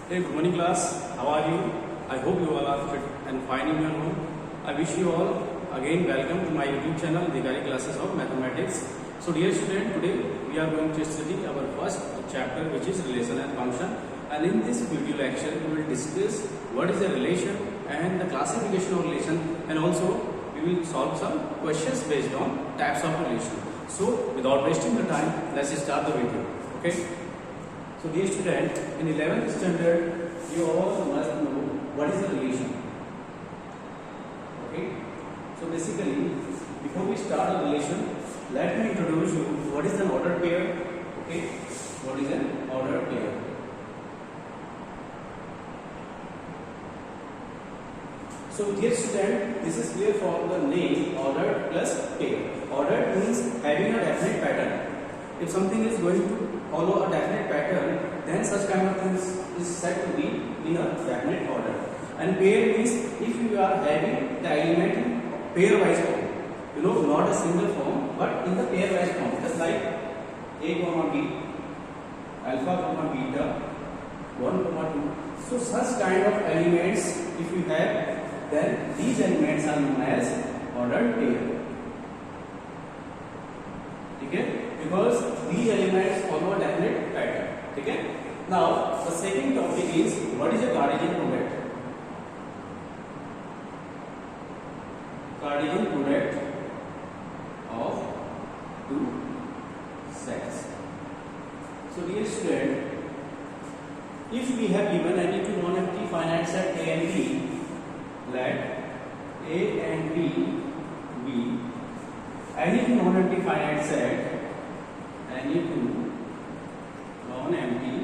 Hey, good morning class. How are you? I hope you all are fit and fine in your home. I wish you all again welcome to my YouTube channel, Digari Classes of Mathematics. So dear student, today we are going to study our first chapter, which is relation and function. And in this video lecture, we will discuss what is a relation and the classification of relation, and also we will solve some questions based on types of relation. So without wasting the time, let's start the video. Okay. So dear student, in 11th standard, you all must know what is a relation. Okay. So basically, before we start a relation, let me introduce you what is an ordered pair. Okay. What is an ordered pair? So dear student, this is clear from the name ordered plus pair. Ordered means having a definite pattern. If something is going to follow a definite pattern, then such kind of things is said to be in a definite order. And pair means if you are having the element in pairwise form, not a single form, but in the pairwise form, just like A comma B, alpha comma beta, 1 comma 2. So such kind of elements, if you have, then these elements are known as ordered pair. Okay? Because these elements follow a definite pattern. Okay? Now, the second topic is what is a Cartesian product? Cartesian product of two sets. So, dear student, if we have given any two non-empty finite set A and B, let A and B be any two non-empty finite set, any two non-empty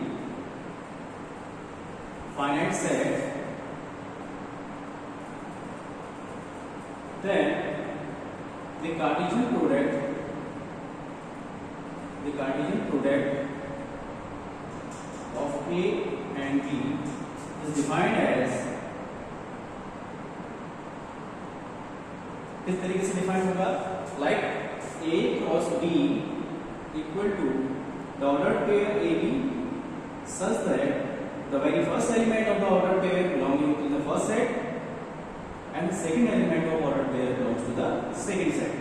finite set, then the Cartesian product of A and B is defined as, किस तरीके से define होगा? Like A cross B equal to the ordered pair AB such that the very first element of the ordered pair belonging to the first set and the second element of ordered pair belongs to the second set.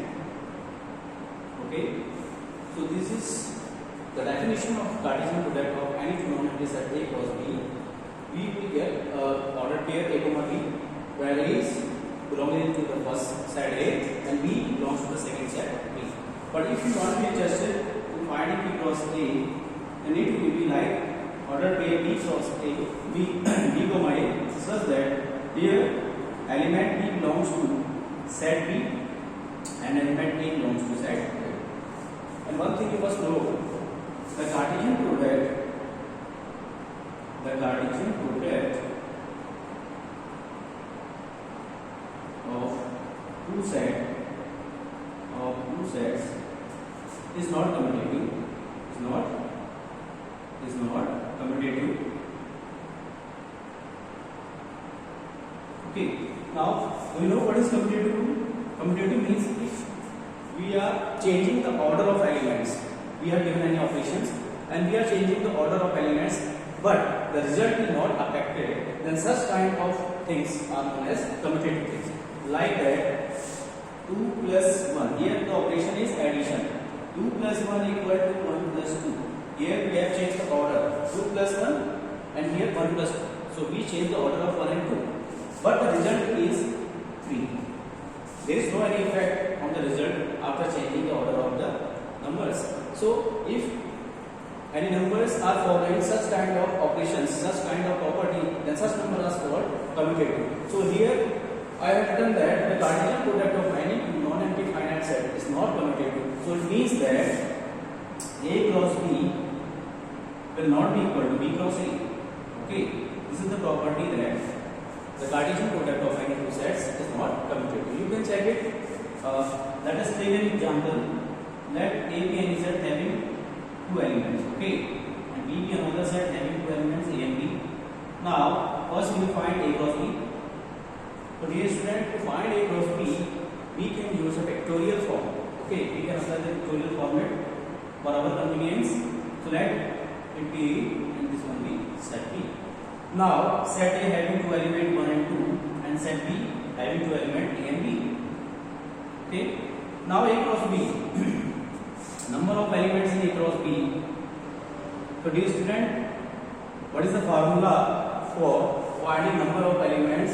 Okay. So this is the definition of Cartesian product of any two non-empty set A cross B. We will get ordered pair A comma B, where A is belonging to the first set A and B belongs to the second set B. But if you want to be interested to find B cross A, then it will be like ordered pair B cross A, B comma A, such that here element B belongs to set B and element A belongs to set A. And one thing you must know, the Cartesian product of two sets is not commutative. Is not commutative. Okay. Now we know what is commutative. Commutative means if we are changing the order of elements. We have given any operations and we are changing the order of elements, but the result is not affected, then such kind of things are known as commutative things. Like that, 2 plus 1. Here the operation is addition. 2 plus 1 equal to 1 plus 2. Here we have changed the order. 2 plus 1 and here 1 plus 2. So we change the order of 1 and 2. But the result is 3. There is no any effect on the result after changing the order of the numbers. So if any numbers are following such kind of operations, such kind of property, then such numbers are called commutative. So here I have written that the Cartesian product of any non-empty finite set is not commutative. So it means that A cross B will not be equal to B cross A. Okay, this is the property that the Cartesian product of any two sets is not commutative. You can check it. Let us take an example. Let A be any set having two elements. Okay, and B be another set having two elements A and B. Now, first we will find A cross B. So dear student, to find A cross B, we can use a factorial form. Okay, we can apply the factorial format for our convenience. So let it be, and this one be set B. Now set A having two element 1 and 2 and set B having two element A and B. Okay. Now A cross B. Number of elements in A cross B. So dear student, what is the formula for finding number of elements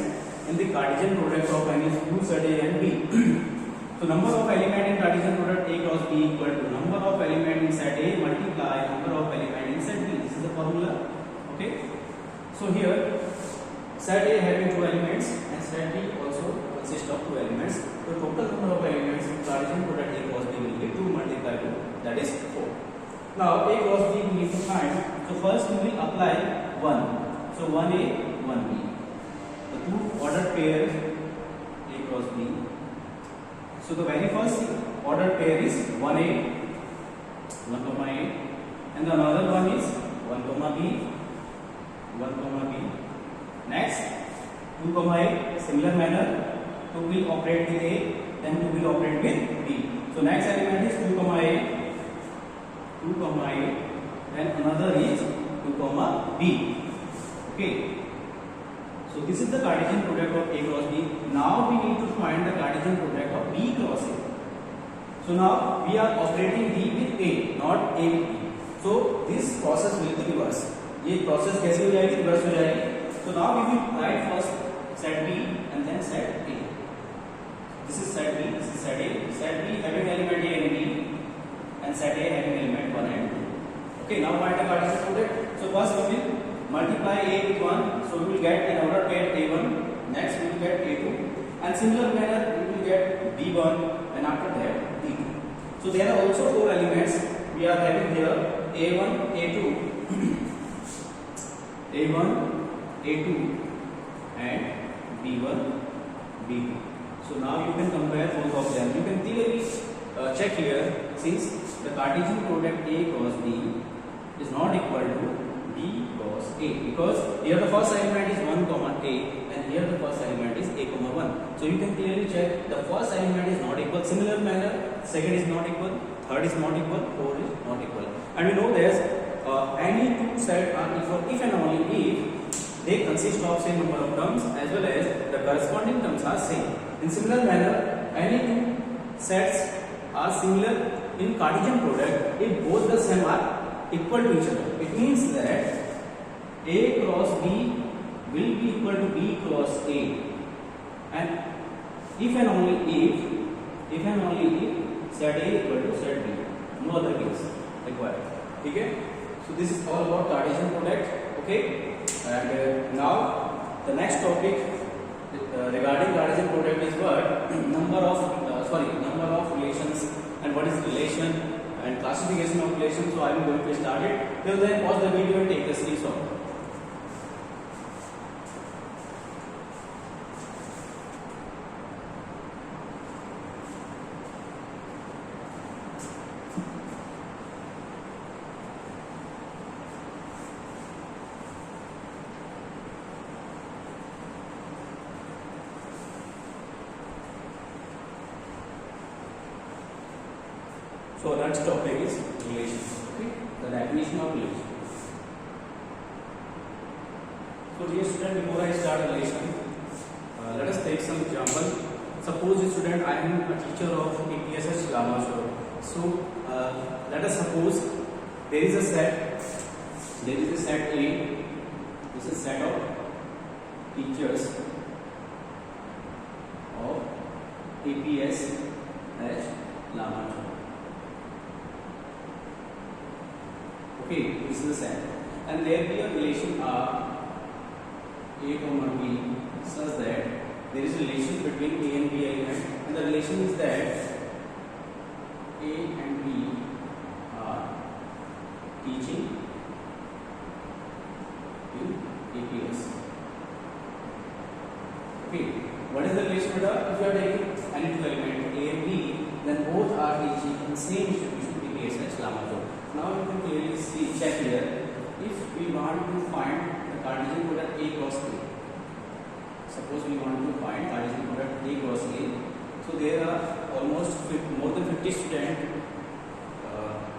in the Cartesian product of any two set A and B? So number of element in Cartesian product A cross B equal to number of element in set A multiply number of element in set B. This is the formula. Okay. So here set A having two elements and set B also consists of two elements. So total number of elements in Cartesian product A cross B will be 2 multiplied 2, that is 4. Now A cross B we need to find. So first we will apply 1. So 1A, 1B. The two ordered pairs A cross B. So the very first ordered pair is 1A, 1 comma A, and the another one is 1 comma B, 1 comma B. Next 2 comma A, similar manner. 2 will operate with A, then 2 will operate with B. So next element is 2 comma A, 2 comma A, and another is 2 comma B. Okay. So this is the Cartesian product of A cross B. Now we need to find the Cartesian product of B cross A. So now we are operating B with A, not A with B. So this process will be reverse. ये process कैसे हो जाएगी? Reverse हो जाएगी. So now we will write first set B and then set A. This is set B, this is set A. Set B having element A and B, and set A having element 1 and 2. Okay, now find the Cartesian product. So first we will multiply A with 1, so we will get an order pair A1, next we will get A2, and similar manner we will get B1, and after that B2. So there are also four elements we are having here, A1, A2, A1, A2, and B1, B2. So now you can compare both of them. You can clearly check here, since the Cartesian product A cross B is not equal to B cross A, because here the first element is 1 comma A and here the first element is A comma 1. So you can clearly check the first element is not equal. Similar manner, second is not equal, third is not equal, fourth is not equal. And we know there's any two sets are equal if and only if they consist of same number of terms as well as the corresponding terms are same. In similar manner, any two sets are similar in Cartesian product if both the sum are equal to each other. It means that A cross B will be equal to B cross A, and if and only if set A equal to set B, no other case required. Okay? So this is all about Cartesian product. Okay, and now the next topic regarding Cartesian product is what? number of relations, and what is relation and classification of relations. So I am going to start it. Till then, pause the video and take the screenshot. So next topic is relations. Okay, the definition of relation. So dear student, before I start relation, let us take some example. Suppose student, I am a teacher of APSH Lamashore. So let us suppose there is a set A. This is set of teachers of APSH Lamashore. Okay, this is the set, and there be a relation R A comma B such that there is a relation between A and B element, and the relation is that A and B are teaching in APS. Okay, what is the relation? If you are taking any two element A and B, then both are teaching in same institution APSH Lamashore. Now you can clearly see, check here, if we want to find the Cartesian product A cross A. Suppose we want to find Cartesian product A cross A. So there are almost more than 50 students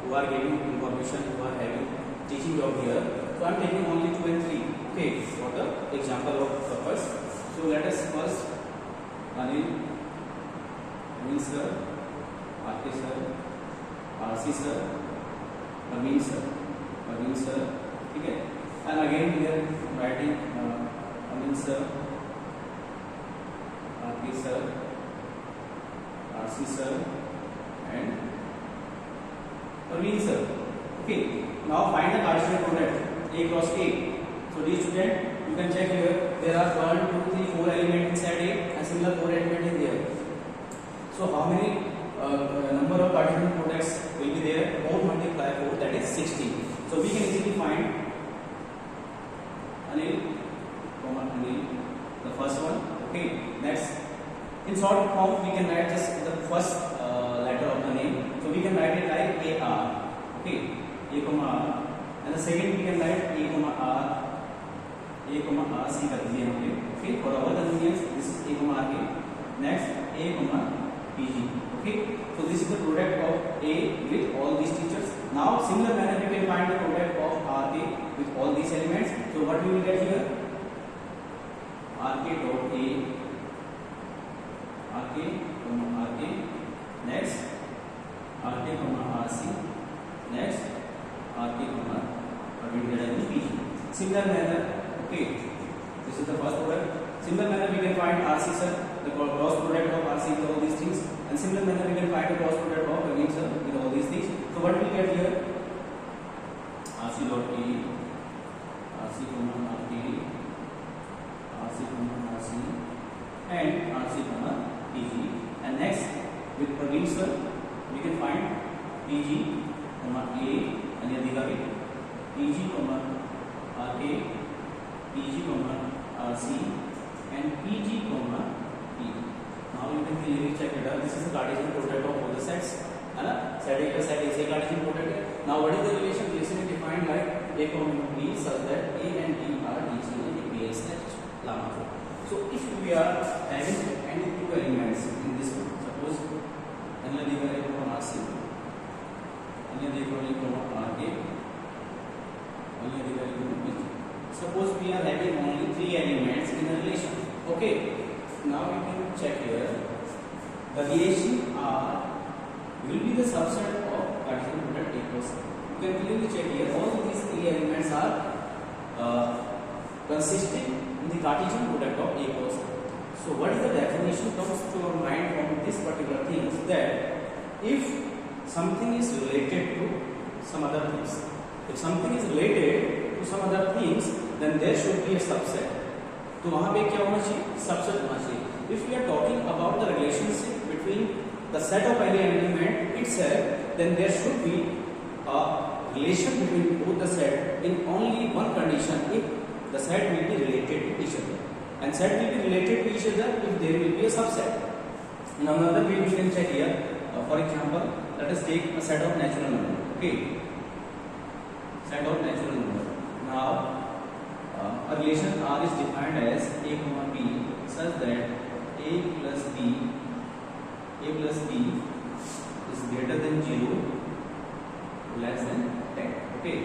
who are giving information, who are having teaching job here. So I am taking only 2 and 3. Okay, for the example of purpose. So let us first Anil sir, RK sir, RC sir, Praveen sir, okay. And again here writing Anil sir, RK sir, RC sir, and Praveen sir. Okay. Now find the Cartesian product A cross A. So dear student, you can check here. There are 1, 2, 3, 4 elements inside A, and similar 4 elements in there. So how many number of Cartesian products will be there? 4 multiply 4, that is 60. So we can easily find Anil, the first one. Okay. Next, in short form, we can write just the first letter of the name. So we can write it like AR. Okay. A comma R, and the second we can write A comma R, C कर दीजिए यहाँ पे. Okay, for our convenience, this is A comma R. Next, A comma PG. Okay, so this is the product of A with all these teachers. Now, similar manner we can find the product of RK with all these elements. So what we will get here? RK dot A, RK comma RK. Next, RK comma RC. Next, RK comma PG. Similar manner, okay, this is the first product. Similar manner we can find RC sir, the cross product of RC with all these things, and similar manner we can find the cross product of Praveen sir with all these things. So what we get here? RC dot A, RC comma RK, RC comma RC, and RC comma PG. And next, with Praveen sir, we can find PG comma A. And here दिखा भी PG comma RK, PG comma RC, and PG comma P. Now you can clearly check it out. This is the Cartesian product of both the sets. है ना? Set A plus set A is a Cartesian product. Now what is the relation? Relation is defined like A comma B such that A and B are each in a real set llama 4. So if we are having any two elements in this group, suppose अन्य दिखा A comma RC, अन्य दिखा A comma suppose we are having only 3 elements in a relation. Okay. Now we can check here. The relation R will be the subset of Cartesian product A cross. You can clearly check here. All these 3 elements are consisting in the Cartesian product of A cross. So what is the definition comes to our mind from this particular thing is that if something is related to some other things. If something is related to some other things, then there should be a subset. तो वहाँ पे क्या होना चाहिए? Subset होना चाहिए. If we are talking about the relationship between the set of any element itself, then there should be a relation between both the set in only one condition if the set will be related to each other. And set will be related to each other if there will be a subset. Now another way we can check here. For example, let us take a set of natural numbers. Okay. Set of natural number. Now, a relation R is defined as A comma B such that A plus B is greater than 0, less than 10. Okay,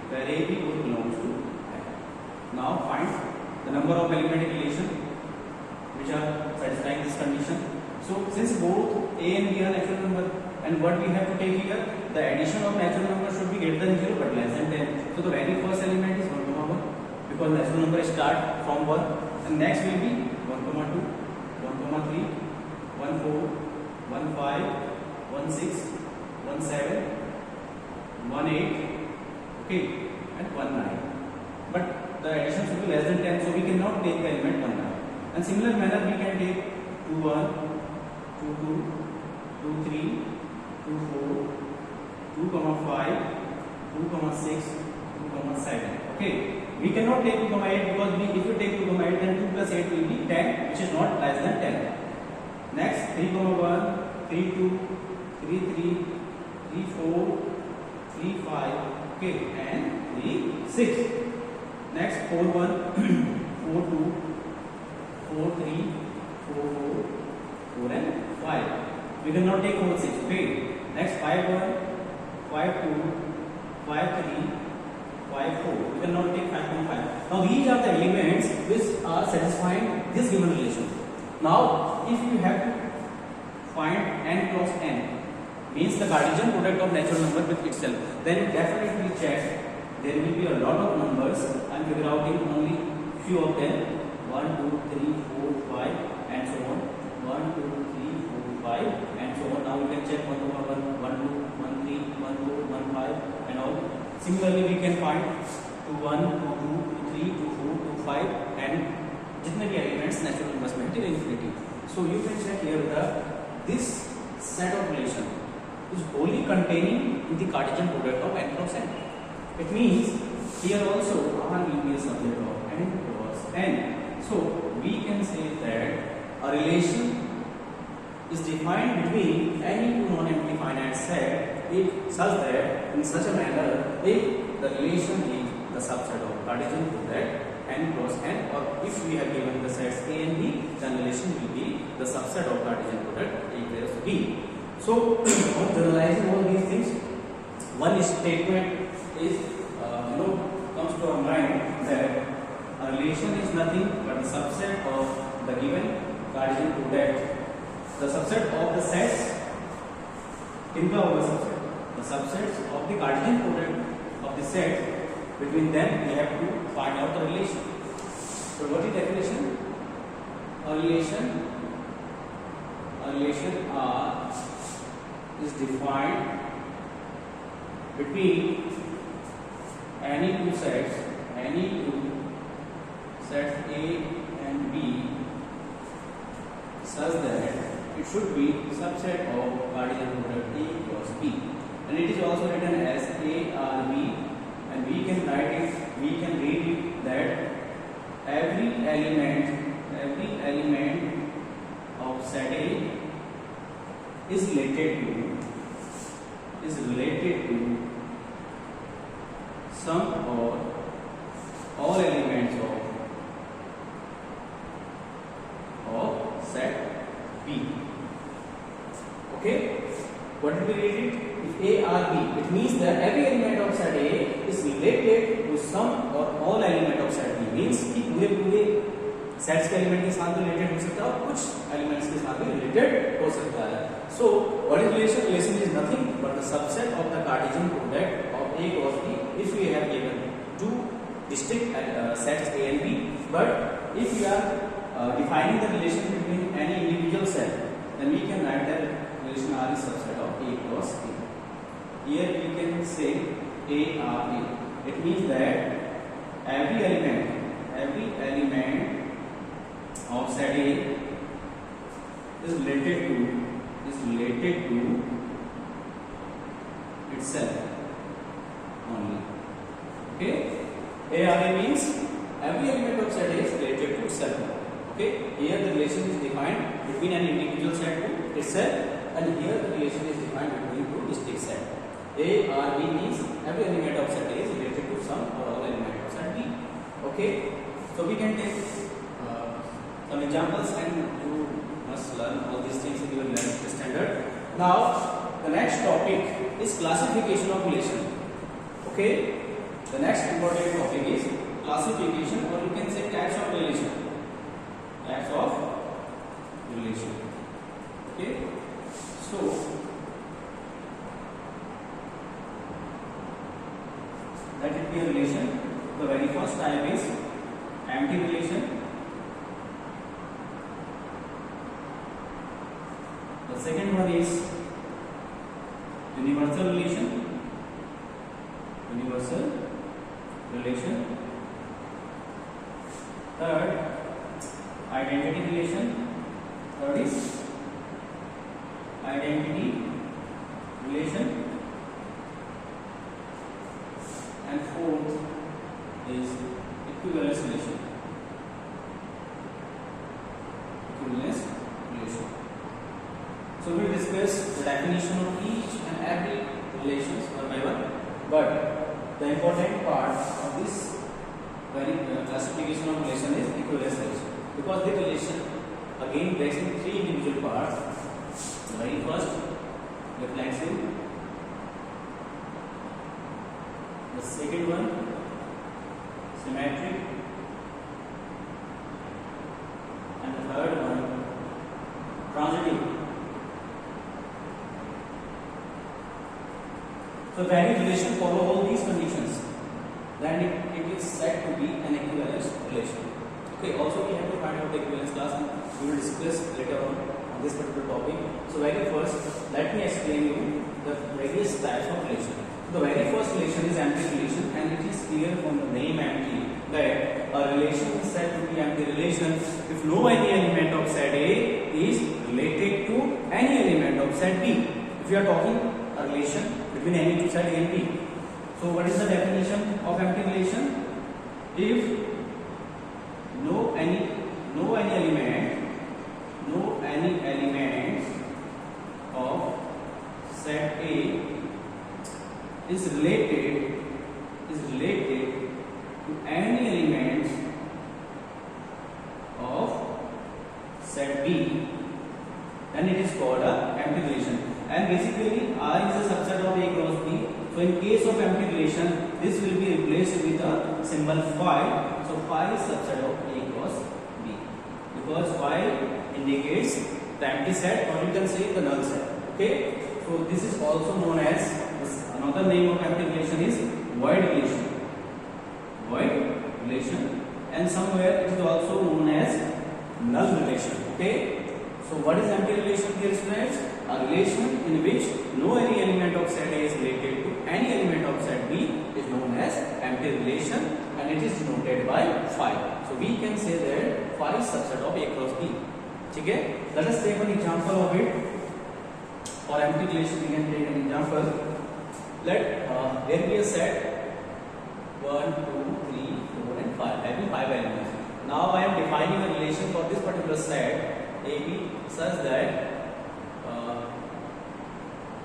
where A, B both belongs to N. Now find the number of element in relation which are satisfying this condition. So since both A and B are natural number, and what we have to take here, the addition of natural number should be greater than 0 but less than 10. So the very first element is 1 comma 1 because natural number start from 1, and next will be 1 comma 2, 1 comma 3, 1 4, 1 5, 1 6, 1 7, 1 8, okay, and 1 9. But the addition should be less than 10, so we cannot take the element 1 9. And similar manner we can take 2 1, 2 2, 2 3, 2 4, 2 comma 5, 2 comma 6, 2 comma 7. Okay, we cannot take 2 comma 8 because if you take 2 comma 8, then 2 plus 8 will be 10, which is not less than 10. Next, 3 comma 1, 3 2, 3 3, 3 4, 3 5, okay, and 3 6. Next, 4 1, 4 2, 4 3, 4 4, 4 and 5. We cannot take 4 6. Okay. Next, 5 1, 5 2, 5 3, 5 4. We cannot take 5.5. Now these are the elements which are satisfying this given relation. Now if you have to find n cross n, means the Cartesian product of natural number with itself, then definitely check there will be a lot of numbers. I am figure out only few of them. 1, 2, 3, 4, 5 and so on. 1, 2, 3, 4, 5 and so on. Now you can check 1 over 1, 1, 2, 1, 3, 1, 2, 1, 5 and all. Similarly we can find 2, 1, 2, 2, 3, 2, 4, 2, 5 and जितने भी elements natural numbers में till infinity. So you can check here this set of relation is wholly containing in the Cartesian product of n cross n. It means here also R will be a subject of n cross n. So we can say that a relation is defined between any two non-empty finite set if such that in such a manner if the relation is the subset of Cartesian product n cross n, or if we have given the sets A and B, then relation will be the subset of Cartesian product A equals to B. So on generalizing all these things, one statement is comes to our mind that a relation is nothing but the subset of the given Cartesian product. The subset of the sets, इनका होगा subset. The subsets of the Cartesian product of the set, between them we have to find out the relation. So what is definition? A relation R is defined between any two sets A and B such that it should be subset of Cartesian product A cross B, and it is also written as ARB, and we can write it, we can read it that every element of set A is related to some or all elements of set B. Okay, what did we read it? If A or B, it means that every element of set A is related to some or all element of set B. Means कि पूरे sets के element के साथ related हो सकता है और कुछ एलिमेंट्स के साथ भी रिलेटेड हो सकता है. So what is relation? Relation is nothing but the subset of the Cartesian product of A cross B if we have given two distinct sets A and B. But if we are defining the relation between any individual set, then we can write that relation R is subset of A cross B. Here we can say A R A. It means that every element of set A is related to itself only. Okay, ARA means every element of set A is related to itself. Okay, here the relation is defined between an individual set to itself, and here the relation is defined between two distinct sets. ARB means every element of set A is related to some or all element of set B. Okay, so we can take some examples, and you must learn all these things in your 11th standard. Now the next topic is classification of relation. Okay, the next important topic is classification, or you can say types of relation. Okay, so let it be a relation. The very first type is empty relation. The second one is universal relation. Third, identity relation. Third is identity relation. And fourth is equivalence relation. So we discuss the definition of each and every relations one by one. But the important part of this very classification of relation is equivalence relation, because the relation again breaks into three individual parts. The very first, reflexive. The second one, symmetric, and the third one transitive. So varying relation follow all these conditions, then it is said to be an equivalence relation. Okay, also we have to find out the equivalence class, and we will discuss later on this particular topic. So very first, let me explain you the various types of relation. The very first relation is empty relation, and it is clear from the name empty that a relation is said to be empty relation if no any element of set A is related to any element of set B. If we are talking a relation between any two set A and B. So what is the definition of empty relation? If no any element of set A is related to any element of set B, then it is called a empty relation. And basically R is a subset of A cross B. So in case of empty relation, this will be replaced with the symbol phi. So phi is subset of A cross B, because phi indicates the empty set, or you can say the null set. Okay, so this is also known as, another name of empty relation is void relation. And somewhere it is also known as null relation. Okay, so what is empty relation, dear students? A relation in which no any element of set A is related to any element of set B is known as empty relation, and it is denoted by phi. So we can say that phi is subset of A cross B. Okay, let us take an example of it. For empty relation, we can take an example. Let there be a set 1, 2, 3, 4 and 5 having 5 elements. Now I am defining a relation for this particular set AB such that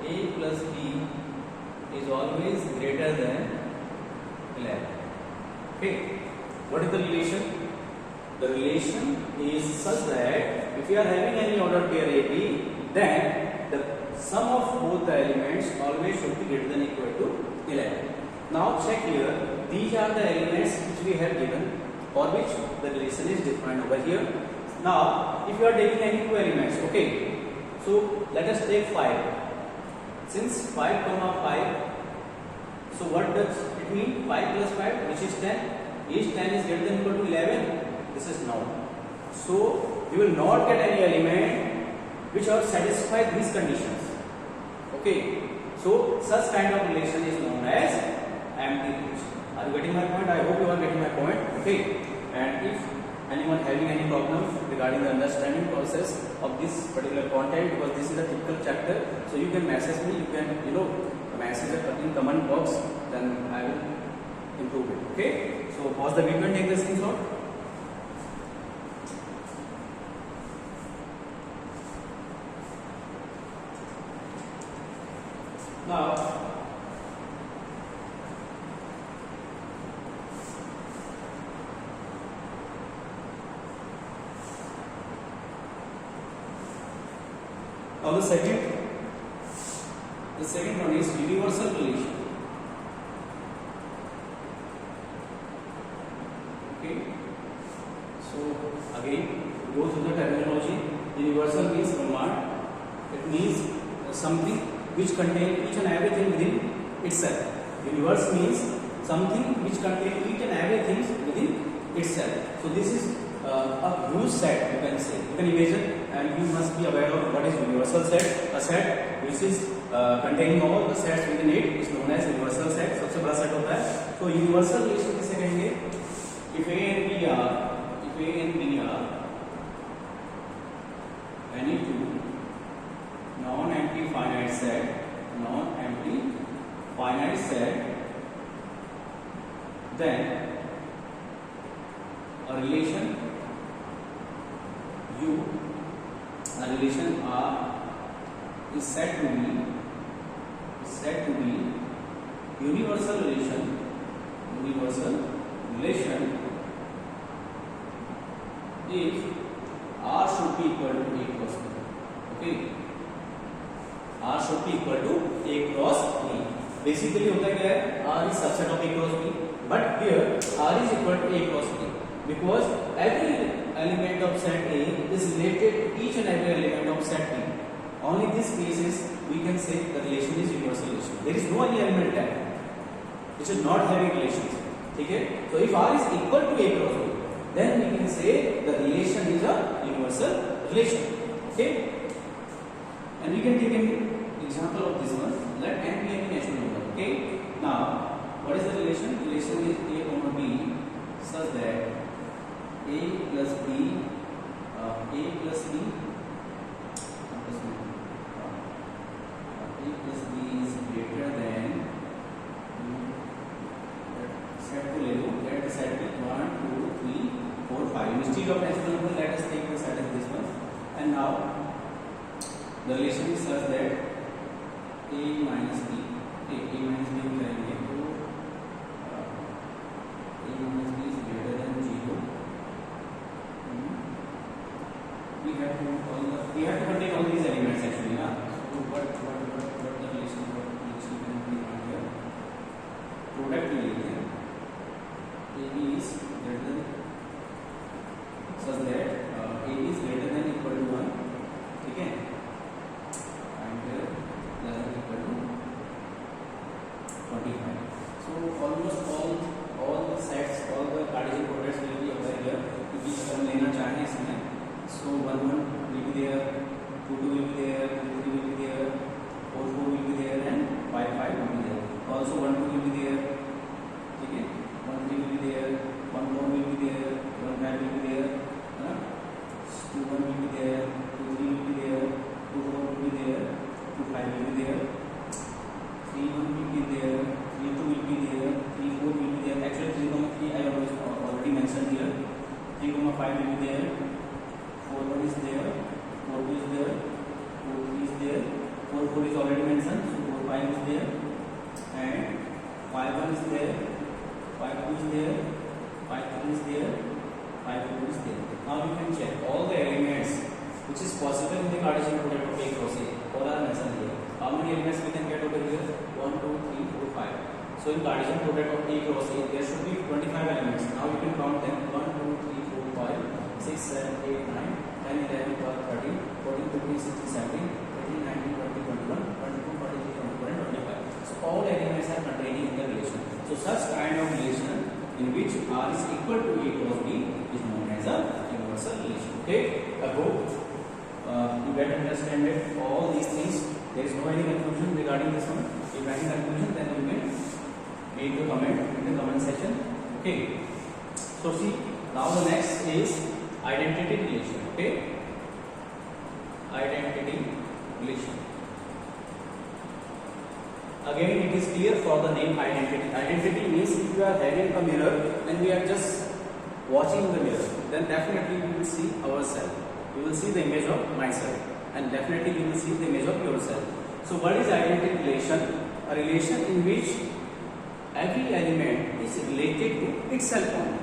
A plus B is always greater than 11. Okay, what is the relation? The relation is such that if you are having any ordered pair AB, then the sum of both the elements always should be greater than or equal to 11. Now check here, these are the elements which we have given, for which the relation is defined over here. Now if you are taking any two elements, okay, so let us take 5. Since 5 comma 5, so what does it mean? 5 plus 5, which is 10. Is 10 is greater than or equal to 11? This is no. So you will not get any element which are satisfy these conditions. Okay, so such kind of relation is known as empty relation. Are you getting my point? I hope you are getting my point. Okay, and if anyone having any problem regarding the understanding process of this particular content, because this is a typical chapter, so you can message me, you can message in comment box, then I will improve it. Okay, so pause the video and take the screenshot. Now the second one is universal relation. Okay, so again go through the terminology. Universal means Brahman. It means something which contains each and everything within itself. Universe means something which contains each and everything within itself. So this is a huge set, you can say. You can imagine, and you must be aware of what is universal set. A set which is containing all the sets within it is known as universal set. सबसे बड़ा set होता है. So universal relation किसे कहेंगे? If A and B are any two non-empty finite set, then a relation U, a relation R is said to be universal relation if R should be equal to A cross B. Okay, R should be equal to A cross B. Basically होता क्या है, R is subset of A cross B, but here R is equal to A cross B because every element of set A is related to each and every element of set B. Only this case is we can say the relation is universal relation. There is no any element that which is not having relations. ठीक है? So if R is equal to A cross B, then we can say the relation is a universal relation. Okay? And we can take an example of this one. Let n be any natural number. Okay? Now, what is the relation? Relation is A comma B such that A plus B is greater than set को ले लो. Let the set be 1, 2, 3, 4, 5. Instead of natural number, let us take the set as this one. And now the relation is such that A minus B. Okay, A minus B हम करेंगे तो A minus B is greater than 0. We have to contain all these elements actually, ना. So what the relation can be found here? Product ले लेते हैं. A is greater than such that A is greater than equal to 1. ठीक है? And less than equal to 25. So almost all the sets, all the Cartesian products will be over here. क्योंकि अगर हम लेना चाहें इसमें, so 1 1 will be there, 2 2 will be there, 2 3 will be there, 4 4 will be there, and 5 5 will be there. Also 1 2 will be there. ठीक है? 1 3 will be there, 1 4 will be there, 1 5 will be there. 2 1 will be there, 2 3 will be there, 2 4 will be there, 2 5 will be there, 3 1 will be there, 3 2 will be there, 3 4 will be there. Actually 3 3 I already mentioned here. 3 5 will be there, 4 1 is there, 4 2 is there, 4 3 is there, 4 4 is already mentioned, so 4 5 is there, and 5 1 is there, 5 2 is there, 5 3 is there, 5 4 is there. Now you can check all the elements which is possible in the Cartesian product of A cross A. All are mentioned here. How many elements we can get over here? 1 2 3 4 5. So in Cartesian product of A cross A, there should be 25 elements. Now you can count them: 1 2 3 4 5 6 7 8 9 10 11 12 13 14 15 16 17 18 19 20 21 22 23 24 and 25. So all elements are contained in the relation. So such kind of relation in which R is equal to A cross B is known as a universal relation. Okay, I hope you get understand it, all these things. There is no any confusion regarding this one. If any confusion, then you may make a comment in the comment section. Okay, so see, now the next is identity relation. Okay, identity relation. Again, it is clear for the name identity. Identity means if you are having a mirror and we are just watching the mirror, then definitely we will see ourselves. We will see the image of myself, and definitely we will see the image of yourself. So what is identity relation? A relation in which every element is related to itself only.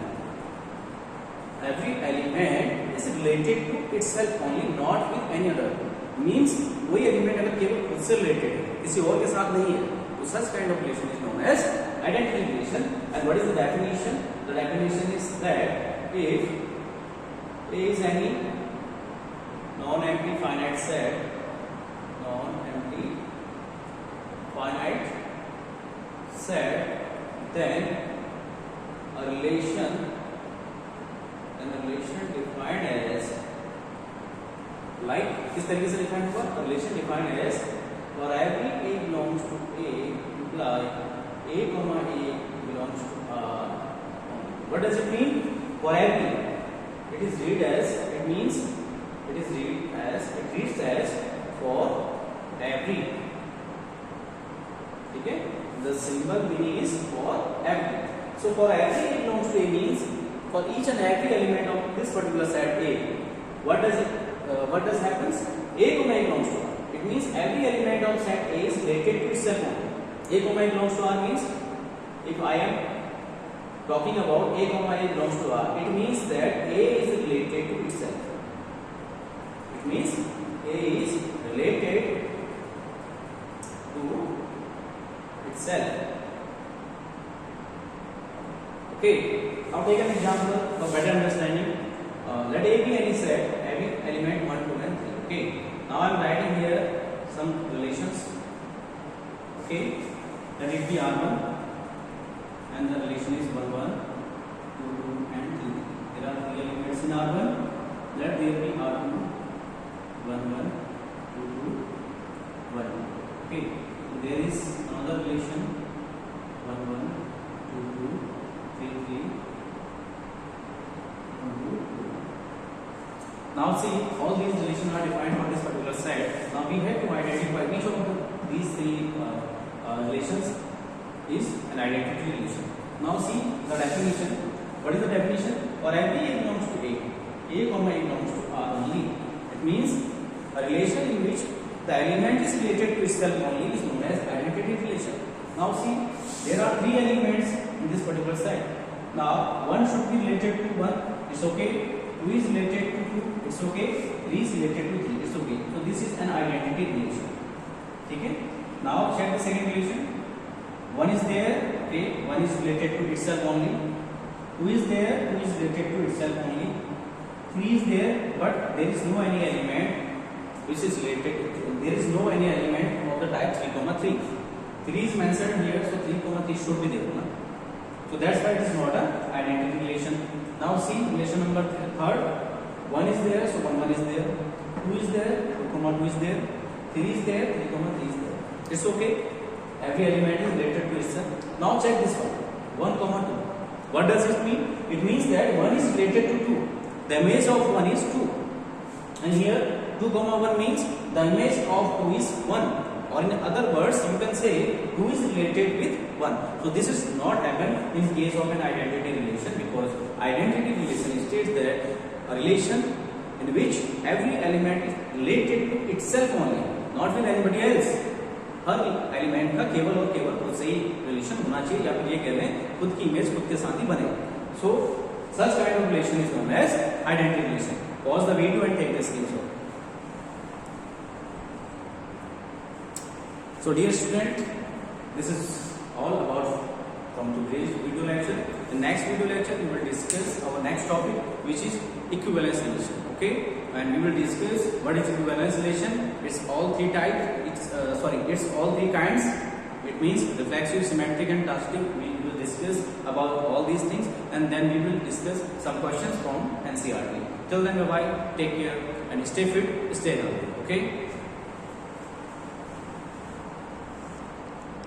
Every element is related to itself only, not with any other. Means कोई element अगर केवल खुद से related है, किसी और के साथ नहीं है, तो such kind of relation is known as identity relation. And what is the definition? The definition is that if A is any non-empty finite set, non-empty finite set, then a relation defined as, like किस तरीके से define हुआ? A relation defined as for every A belongs to A imply A comma A belongs to R. What does it mean? For every, it is read as, it means it is read as, it reads as for every. Okay, the symbol meaning is for every. So for every A belongs to A means for each and every element of this particular set A, what does happens? A comma A belongs to R. It means every element of set A is related to itself only. A comma A belongs to R means if I am talking about A comma A belongs to R, it means that A is related to itself. It means A is related to itself. Okay, now take an example for better understanding. Let A be any set having element 1, 2 and 3. Okay, now I am writing here some relations. Okay, let it be R1 and the relation is 1, 1, 2, 2 and 3. There are 3 elements in R1. Let there be R2 1, 1, 2, 2, 1. Okay, so there is another relation 1, 1, 2, 2, 3, 3, 1, 2, 2. Now see, all these relations are defined on this particular set. Now we have to identify which of these 3 relations is an identity relation. Now see the definition. What is the definition? For every A belongs to A belongs to R only. It means a relation in which the element is related to itself only is known as identity relation. Now see, there are 3 elements in this particular set. Now 1 should be related to 1, it's okay. 2 is related to 2, it's okay. 3 is related to 3, it's okay. So this is an identity relation. Okay? Now check the second relation. 1 is there, okay. 1 is related to itself only. 2 is there, 2 is related to itself only. 3 is there, but there is no any element which is related to, there is no any element of the type 3, 3. 3 is mentioned here, so 3, 3 should be there. No? So that's why it is not an identity relation. Now see relation number 3rd. 1 is there, so 1, 1 is there. 2 is there, 2, 2 is there. 3 is there, 3, 3 is there. It's okay. Every element is related to itself. Now check this one. 1, 2. What does it mean? It means that 1 is related to 2. The image of 1 is 2. And here 2, 1 means the image of 2 is 1. Or in other words, you can say 2 is related with 1. So this is not happen in case of an identity relation, because identity relation states that a relation in which every element is related to itself only, not with anybody else. Her element का केवल और केवल खुद से ही relation होना चाहिए, या फिर ये कह लें खुद की इमेज खुद के साथ ही बने. सो such kind of relation is known as identity relation. Pause the video and take the screenshot. So dear student, this is all about from today's video lecture. In next video lecture we will discuss our next topic, which is equivalence relation. Okay, and we will discuss what is equivalence relation. It's all 3 types. It's all 3 kinds. It means reflexive, symmetric and transitive. We will discuss about all these things, and then we will discuss some questions from NCERT. Till then, bye bye, take care and stay fit, stay healthy. Okay.